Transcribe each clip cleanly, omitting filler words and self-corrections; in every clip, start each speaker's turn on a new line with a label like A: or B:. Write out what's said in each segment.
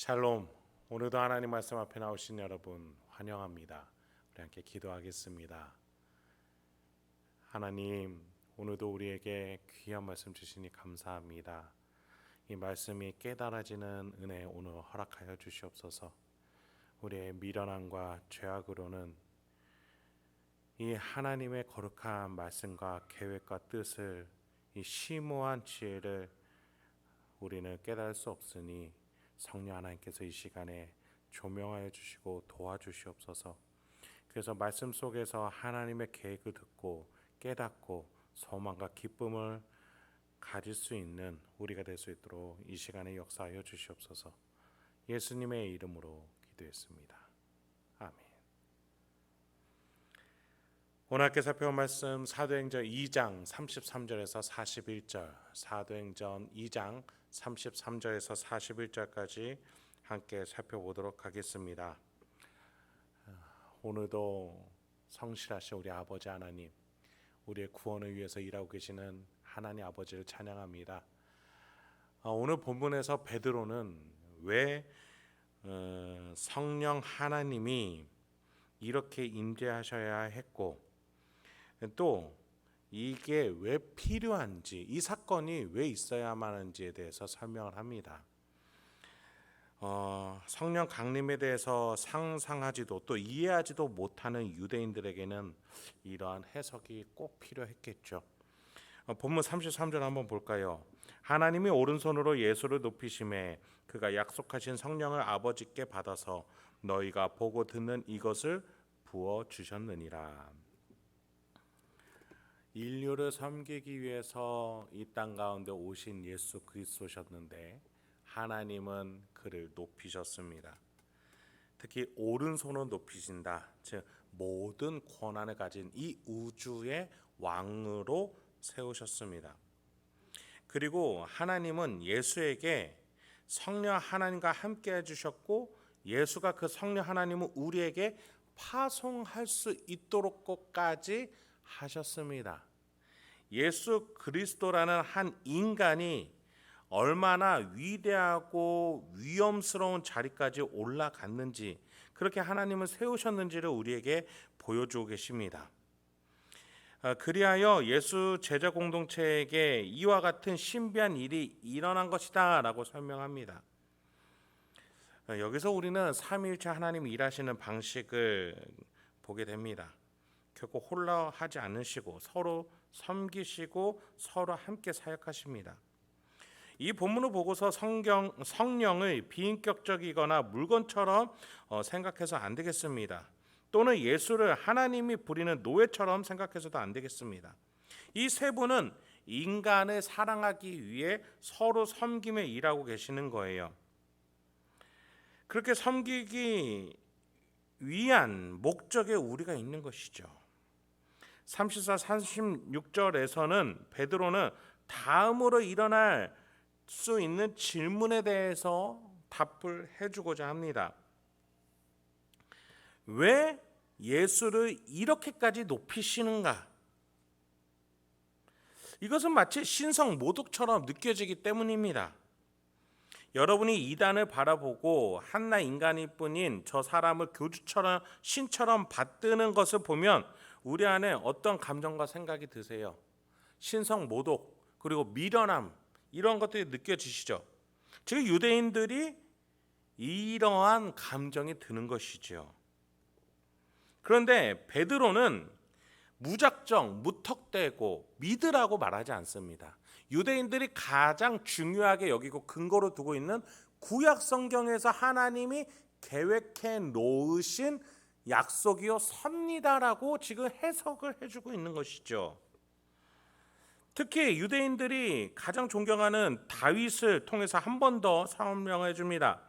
A: 샬롬. 오늘도 하나님 말씀 앞에 나오신 여러분 환영합니다. 우리 함께 기도하겠습니다. 하나님, 오늘도 우리에게 귀한 말씀 주시니 감사합니다. 이 말씀이 깨달아지는 은혜 오늘 허락하여 주시옵소서. 우리의 미련함과 죄악으로는 이 하나님의 거룩한 말씀과 계획과 뜻을, 이 심오한 지혜를 우리는 깨달을 수 없으니 성령 하나님께서 이 시간에 조명하여 주시고 도와주시옵소서. 그래서 말씀 속에서 하나님의 계획을 듣고 깨닫고 소망과 기쁨을 가질 수 있는 우리가 될 수 있도록 이 시간에 역사하여 주시옵소서. 예수님의 이름으로 기도했습니다. 아멘. 오늘 함께 살펴볼 말씀 사도행전 2장 33절에서 41절, 사도행전 2장 33절에서 41절까지 함께 살펴보도록 하겠습니다. 오늘도 성실하신 우리 아버지 하나님, 우리의 구원을 위해서 일하고 계시는 하나님 아버지를 찬양합니다. 오늘 본문에서 베드로는 왜 성령 하나님이 이렇게 임재하셔야 했고 또 이게 왜 필요한지, 이 사건이 왜 있어야만 하는지에 대해서 설명을 합니다. 성령 강림에 대해서 상상하지도 또 이해하지도 못하는 유대인들에게는 이러한 해석이 꼭 필요했겠죠. 본문 33절 한번 볼까요? 하나님이 오른손으로 예수를 높이심에 그가 약속하신 성령을 아버지께 받아서 너희가 보고 듣는 이것을 부어 주셨느니라. 인류를 섬기기 위해서 이 땅 가운데 오신 예수 그리스도셨는데 하나님은 그를 높이셨습니다. 특히 오른손으로 높이신다. 즉 모든 권한을 가진 이 우주의 왕으로 세우셨습니다. 그리고 하나님은 예수에게 성령 하나님과 함께 해주셨고 예수가 그 성령 하나님을 우리에게 파송할 수 있도록까지 하셨습니다. 예수 그리스도라는 한 인간이 얼마나 위대하고 위험스러운 자리까지 올라갔는지, 그렇게 하나님은 세우셨는지를 우리에게 보여주고 계십니다. 그리하여 예수 제자 공동체에게 이와 같은 신비한 일이 일어난 것이다 라고 설명합니다. 여기서 우리는 삼위일체 하나님이 일하시는 방식을 보게 됩니다. 결코 홀라 하지 않으시고 서로 섬기시고 서로 함께 사역하십니다. 이 본문을 보고서 성령을 비인격적이거나 물건처럼 생각해서 안 되겠습니다. 또는 예수를 하나님이 부리는 노예처럼 생각해서도 안 되겠습니다. 이 세 분은 인간을 사랑하기 위해 서로 섬김에 일하고 계시는 거예요. 그렇게 섬기기 위한 목적에 우리가 있는 것이죠. 34, 36절에서는 베드로는 다음으로 일어날 수 있는 질문에 대해서 답을 해주고자 합니다. 왜 예수를 이렇게까지 높이시는가? 이것은 마치 신성 모독처럼 느껴지기 때문입니다. 여러분이 이단을 바라보고 한낱 인간일 뿐인 저 사람을 교주처럼 신처럼 받드는 것을 보면 우리 안에 어떤 감정과 생각이 드세요? 신성 모독, 그리고 미련함, 이런 것들이 느껴지시죠? 즉 유대인들이 이러한 감정이 드는 것이죠. 그런데 베드로는 무작정 무턱대고 믿으라고 말하지 않습니다. 유대인들이 가장 중요하게 여기고 근거로 두고 있는 구약 성경에서 하나님이 계획해 놓으신 약속이요 섭니다라고 지금 해석을 해주고 있는 것이죠. 특히 유대인들이 가장 존경하는 다윗을 통해서 한 번 더 설명해 줍니다.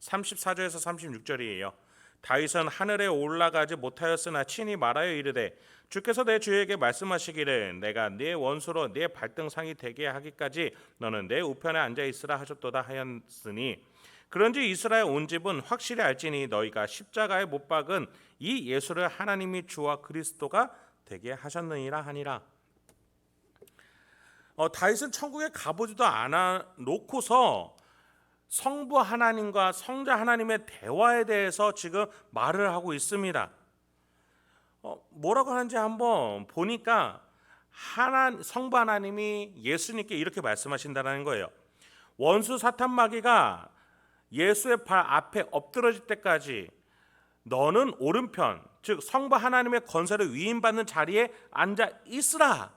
A: 34절에서 36절이에요. 다윗은 하늘에 올라가지 못하였으나 친히 말하여 이르되 주께서 내 주에게 말씀하시기를 내가 네 원수로 네 발등상이 되게 하기까지 너는 내 우편에 앉아 있으라 하셨도다 하였으니 그런지 이스라엘 온 집은 확실히 알지니 너희가 십자가에 못 박은 이 예수를 하나님이 주와 그리스도가 되게 하셨느니라 하니라. 다윗은 천국에 가보지도 않아 놓고서 성부 하나님과 성자 하나님의 대화에 대해서 지금 말을 하고 있습니다. 뭐라고 하는지 한번 보니까 성부 하나님이 예수님께 이렇게 말씀하신다는 거예요. 원수 사탄 마귀가 예수의 발 앞에 엎드러질 때까지 너는 오른편, 즉 성부 하나님의 권세를 위임받는 자리에 앉아 있으라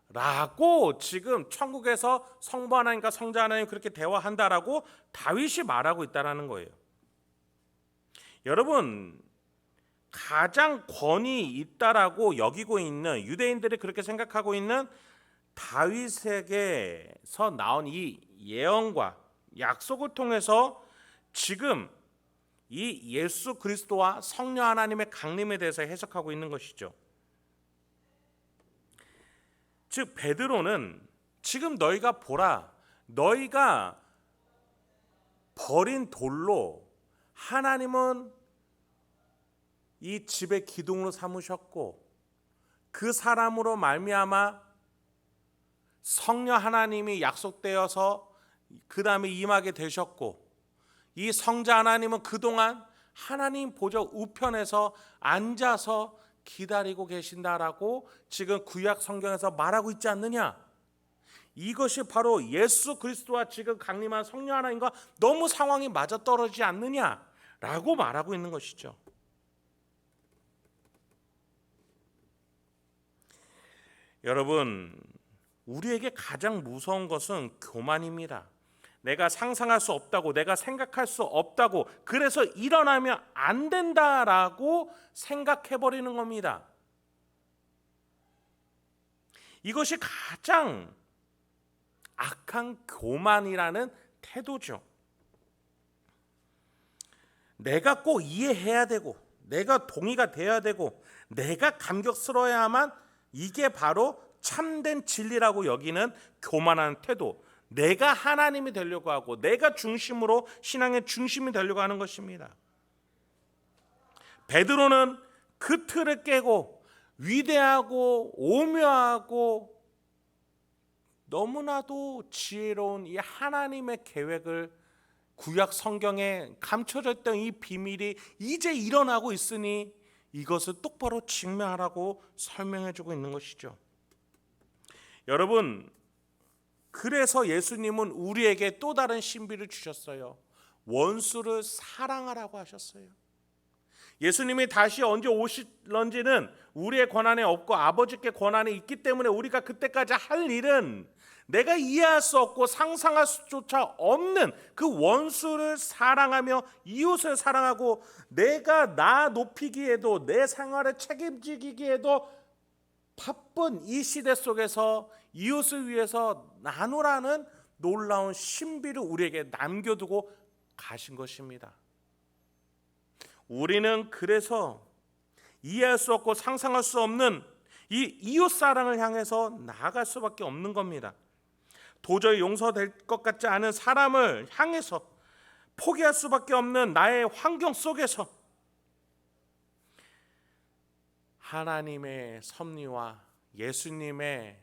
A: 라고 지금 천국에서 성부 하나님과 성자 하나님 그렇게 대화한다라고 다윗이 말하고 있다는 거예요. 여러분, 가장 권위 있다라고 여기고 있는, 유대인들이 그렇게 생각하고 있는 다윗에게서 나온 이 예언과 약속을 통해서 지금 이 예수 그리스도와 성령 하나님의 강림에 대해서 해석하고 있는 것이죠. 즉 베드로는 지금 너희가 보라, 너희가 버린 돌로 하나님은 이 집의 기둥으로 삼으셨고 그 사람으로 말미암아 성령 하나님이 약속되어서 그 다음에 임하게 되셨고, 이 성자 하나님은 그동안 하나님 보좌 우편에서 앉아서 기다리고 계신다라고 지금 구약 성경에서 말하고 있지 않느냐. 이것이 바로 예수 그리스도와 지금 강림한 성령 하나님과 너무 상황이 맞아떨어지지 않느냐라고 말하고 있는 것이죠. 여러분, 우리에게 가장 무서운 것은 교만입니다. 내가 상상할 수 없다고, 내가 생각할 수 없다고, 그래서 일어나면 안 된다라고 생각해버리는 겁니다. 이것이 가장 악한 교만이라는 태도죠. 내가 꼭 이해해야 되고, 내가 동의가 돼야 되고, 내가 감격스러워야만 이게 바로 참된 진리라고 여기는 교만한 태도. 내가 하나님이 되려고 하고 내가 중심으로 신앙의 중심이 되려고 하는 것입니다. 베드로는 그 틀을 깨고 위대하고 오묘하고 너무나도 지혜로운 이 하나님의 계획을, 구약 성경에 감춰져 있던 이 비밀이 이제 일어나고 있으니 이것을 똑바로 직면하라고 설명해주고 있는 것이죠. 여러분, 그래서 예수님은 우리에게 또 다른 신비를 주셨어요. 원수를 사랑하라고 하셨어요. 예수님이 다시 언제 오실런지는 우리의 권한에 없고 아버지께 권한이 있기 때문에 우리가 그때까지 할 일은 내가 이해할 수 없고 상상할 수조차 없는 그 원수를 사랑하며 이웃을 사랑하고 내가 나 높이기에도 내 생활을 책임지기에도 바쁜 이 시대 속에서 이웃을 위해서 나누라는 놀라운 신비를 우리에게 남겨두고 가신 것입니다. 우리는 그래서 이해할 수 없고 상상할 수 없는 이 이웃 사랑을 향해서 나아갈 수밖에 없는 겁니다. 도저히 용서될 것 같지 않은 사람을 향해서 포기할 수밖에 없는 나의 환경 속에서 하나님의 섭리와 예수님의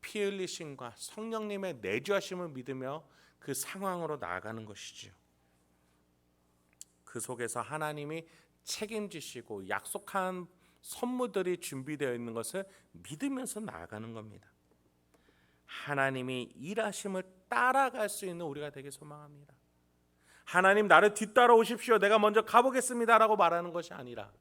A: 피 흘리심과 성령님의 내주하심을 믿으며 그 상황으로 나아가는 것이지요. 그 속에서 하나님이 책임지시고 약속한 선물들이 준비되어 있는 것을 믿으면서 나아가는 겁니다. 하나님이 일하심을 따라갈 수 있는 우리가 되길 소망합니다. 하나님 나를 뒤따라오십시오, 내가 먼저 가보겠습니다라고 말하는 것이 아니라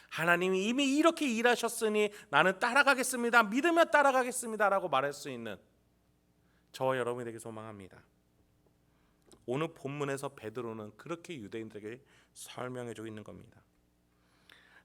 A: 하나님이 이미 이렇게 일하셨으니 나는 따라가겠습니다, 믿으며 따라가겠습니다라고 말할 수 있는 저와 여러분이 되길 소망합니다. 오늘 본문에서 베드로는 그렇게 유대인들에게 설명해주고 있는 겁니다.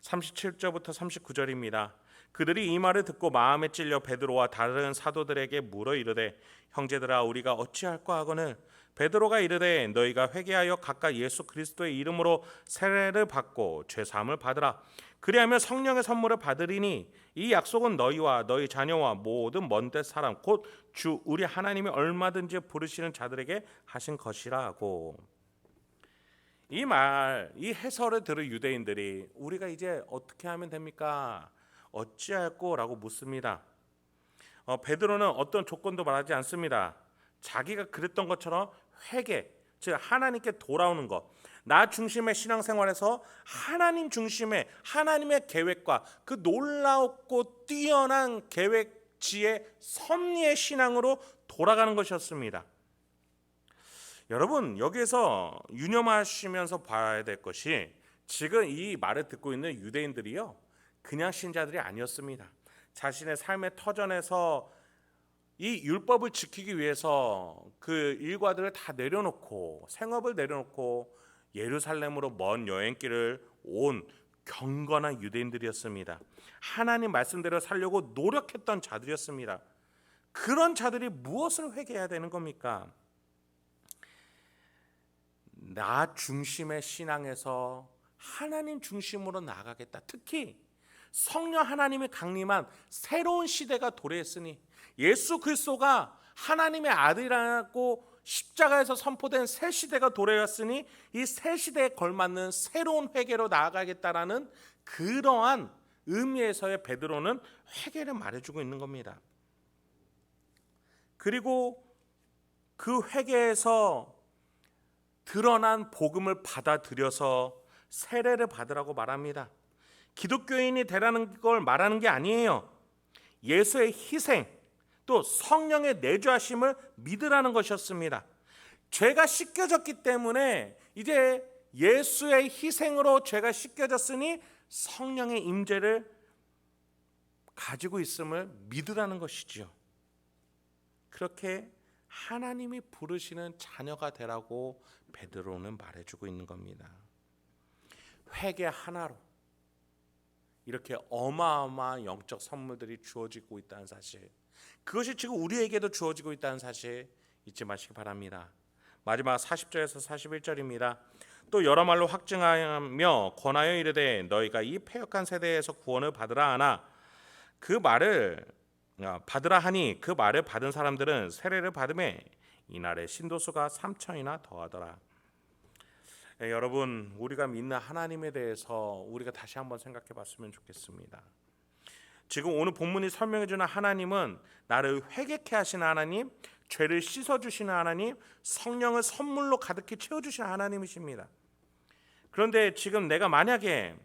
A: 37절부터 39절입니다. 그들이 이 말을 듣고 마음에 찔려 베드로와 다른 사도들에게 물어 이르되 형제들아 우리가 어찌할까 하거늘 베드로가 이르되 너희가 회개하여 각각 예수 그리스도의 이름으로 세례를 받고 죄 사함을 받으라. 그리하면 성령의 선물을 받으리니 이 약속은 너희와 너희 자녀와 모든 먼데 사람 곧 주 우리 하나님이 얼마든지 부르시는 자들에게 하신 것이라고. 이 말, 이 해설을 들은 유대인들이 우리가 이제 어떻게 하면 됩니까? 어찌할꼬? 라고 묻습니다. 베드로는 어떤 조건도 말하지 않습니다. 자기가 그랬던 것처럼 회개, 즉 하나님께 돌아오는 것, 나 중심의 신앙생활에서 하나님 중심의 하나님의 계획과 그 놀랍고 뛰어난 계획지의 섭리의 신앙으로 돌아가는 것이었습니다. 여러분, 여기에서 유념하시면서 봐야 될 것이 지금 이 말을 듣고 있는 유대인들이요, 그냥 신자들이 아니었습니다. 자신의 삶의 터전에서 이 율법을 지키기 위해서 그 일과들을 다 내려놓고 생업을 내려놓고 예루살렘으로 먼 여행길을 온 경건한 유대인들이었습니다. 하나님 말씀대로 살려고 노력했던 자들이었습니다. 그런 자들이 무엇을 회개해야 되는 겁니까? 나 중심의 신앙에서 하나님 중심으로 나아가겠다. 특히 성령 하나님이 강림한 새로운 시대가 도래했으니, 예수 그리스도가 하나님의 아들이라고 십자가에서 선포된 새 시대가 도래했으니 이 새 시대에 걸맞는 새로운 회개로 나아가겠다라는 그러한 의미에서의 베드로는 회개를 말해주고 있는 겁니다. 그리고 그 회개에서 드러난 복음을 받아들여서 세례를 받으라고 말합니다. 기독교인이 되라는 걸 말하는 게 아니에요. 예수의 희생, 또 성령의 내주하심을 믿으라는 것이었습니다. 죄가 씻겨졌기 때문에 이제 예수의 희생으로 죄가 씻겨졌으니 성령의 임재를 가지고 있음을 믿으라는 것이지요. 그렇게 하나님이 부르시는 자녀가 되라고 베드로는 말해주고 있는 겁니다. 회개 하나로 이렇게 어마어마한 영적 선물들이 주어지고 있다는 사실, 그것이 지금 우리에게도 주어지고 있다는 사실 잊지 마시기 바랍니다. 마지막 40절에서 41절입니다. 또 여러 말로 확증하며 권하여 이르되 너희가 이 패역한 세대에서 구원을 받으라 하나 그 말을 받으라 하니 그 말을 받은 사람들은 세례를 받음에 이날의 신도수가 3천이나 더하더라. 여러분, 우리가 믿는 하나님에 대해서 우리가 다시 한번 생각해 봤으면 좋겠습니다. 지금 오늘 본문이 설명해 주는 하나님은 나를 회개케 하시는 하나님, 죄를 씻어 주시는 하나님, 성령을 선물로 가득히 채워 주시는 하나님이십니다. 그런데 지금 내가 만약에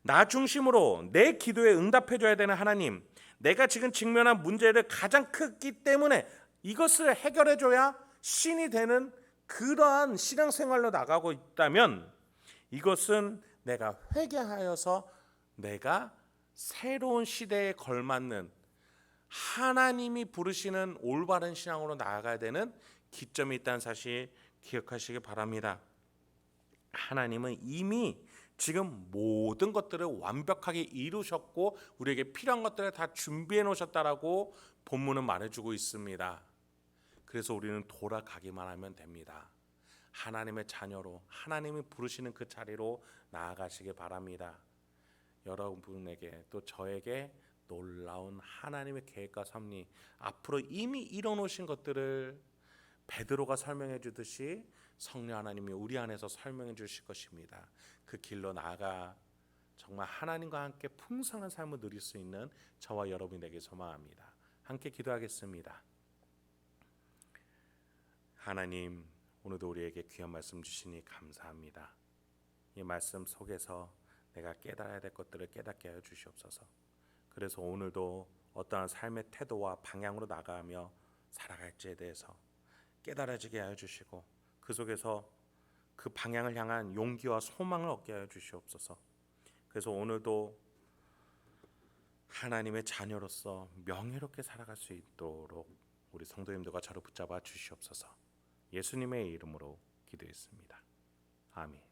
A: 나 중심으로 내 기도에 응답해 줘야 되는 하나님, 내가 지금 직면한 문제를 가장 크기 때문에 이것을 해결해 줘야 신이 되는 그러한 신앙생활로 나가고 있다면, 이것은 내가 회개하여서 내가 새로운 시대에 걸맞는 하나님이 부르시는 올바른 신앙으로 나아가야 되는 기점이 있다는 사실 기억하시기 바랍니다. 하나님은 이미 지금 모든 것들을 완벽하게 이루셨고 우리에게 필요한 것들을 다 준비해 놓으셨다라고 본문은 말해주고 있습니다. 그래서 우리는 돌아가기만 하면 됩니다. 하나님의 자녀로, 하나님이 부르시는 그 자리로 나아가시기 바랍니다. 여러분에게 또 저에게 놀라운 하나님의 계획과 섭리, 앞으로 이미 이뤄놓으신 것들을 베드로가 설명해 주듯이 성령 하나님이 우리 안에서 설명해 주실 것입니다. 그 길로 나아가 정말 하나님과 함께 풍성한 삶을 누릴 수 있는 저와 여러분에게 소망합니다. 함께 기도하겠습니다. 하나님, 오늘도 우리에게 귀한 말씀 주시니 감사합니다. 이 말씀 속에서 내가 깨달아야 될 것들을 깨닫게 하여 주시옵소서. 그래서 오늘도 어떠한 삶의 태도와 방향으로 나가며 살아갈지에 대해서 깨달아지게 하여 주시고 그 속에서 그 방향을 향한 용기와 소망을 얻게 하여 주시옵소서. 그래서 오늘도 하나님의 자녀로서 명예롭게 살아갈 수 있도록 우리 성도님들과 저를 붙잡아 주시옵소서. 예수님의 이름으로 기도했습니다. 아멘.